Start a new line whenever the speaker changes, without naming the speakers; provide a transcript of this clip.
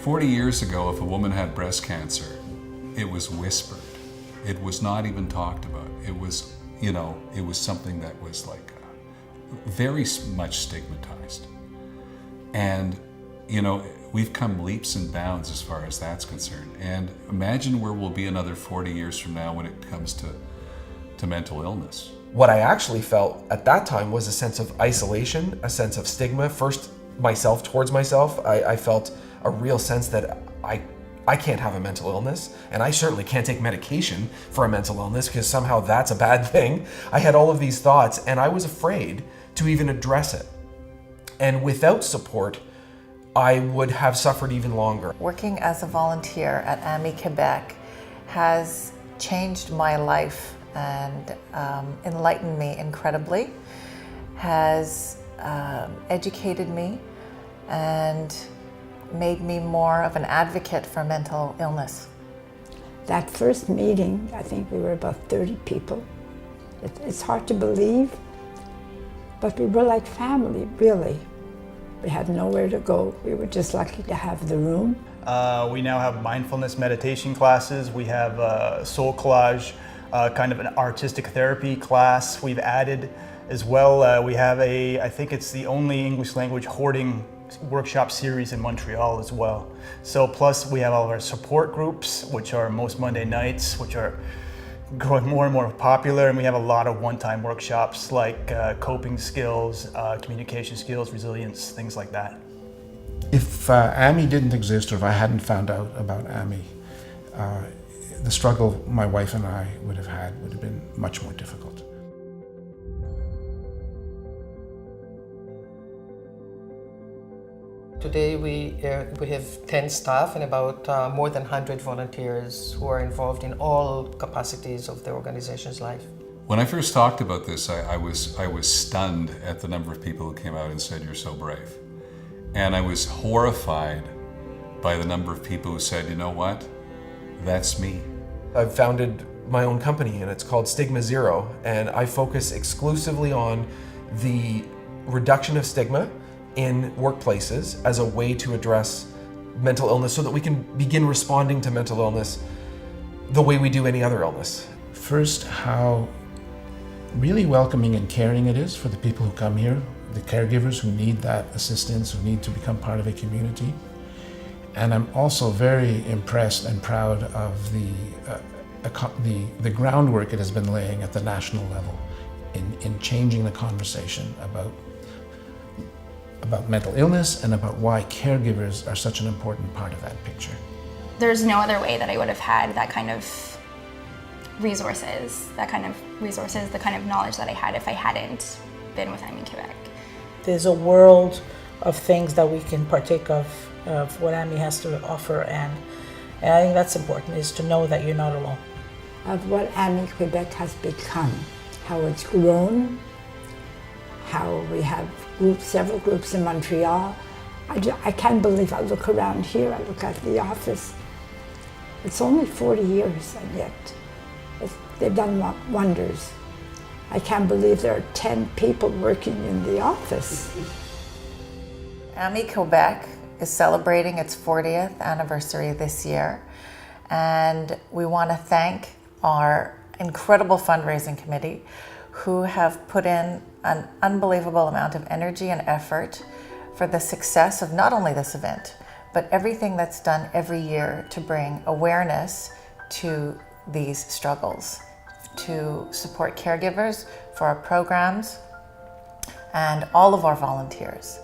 40 years ago, if a woman had breast cancer, it was whispered. It was not even talked about. It was, it was something that was like very much stigmatized. And, we've come leaps and bounds as far as that's concerned. And imagine where we'll be another 40 years from now when it comes to mental illness.
What I actually felt at that time was a sense of isolation, a sense of stigma. First, myself towards myself. I felt a real sense that I can't have a mental illness, and I certainly can't take medication for a mental illness because somehow that's a bad thing. I had all of these thoughts, and I was afraid to even address it. And without support, I would have suffered even longer.
Working as a volunteer at AMI-Quebec has changed my life and enlightened me incredibly, has educated me and made me more of an advocate for mental illness.
That first meeting, I think we were about 30 people. It's hard to believe, but we were like family, really. We had nowhere to go. We were just lucky to have the room.
We now have mindfulness meditation classes. We have soul collage, kind of an artistic therapy class we've added as well. We have I think it's the only English language hoarding workshop series in Montreal as well. So plus we have all of our support groups, which are most Monday nights, which are growing more and more popular, and we have a lot of one-time workshops like coping skills, communication skills, resilience, things like that.
If AMI didn't exist, or if I hadn't found out about AMI, the struggle my wife and I would have been much more difficult.
Today we have 10 staff and about more than 100 volunteers who are involved in all capacities of the organization's life.
When I first talked about this, I was stunned at the number of people who came out and said, "You're so brave." And I was horrified by the number of people who said, "You know what? That's me."
I've founded my own company, and it's called Stigma Zero, and I focus exclusively on the reduction of stigma in workplaces as a way to address mental illness so that we can begin responding to mental illness the way we do any other illness.
First, how really welcoming and caring it is for the people who come here, the caregivers who need that assistance, who need to become part of a community. And I'm also very impressed and proud of the groundwork it has been laying at the national level in changing the conversation about mental illness and about why caregivers are such an important part of that picture.
There's no other way that I would have had that kind of resources, the kind of knowledge that I had if I hadn't been with AMI-Quebec.
There's a world of things that we can partake of what AMI has to offer, and I think that's important, is to know that you're not alone.
Of what AMI-Quebec has become, how it's grown, how we have several groups in Montreal. I can't believe I look around here, I look at the office. It's only 40 years, and yet they've done wonders. I can't believe there are 10 people working in the office.
AMI-Quebec is celebrating its 40th anniversary this year, and we want to thank our incredible fundraising committee who have put in an unbelievable amount of energy and effort for the success of not only this event, but everything that's done every year to bring awareness to these struggles, to support caregivers, for our programs, and all of our volunteers.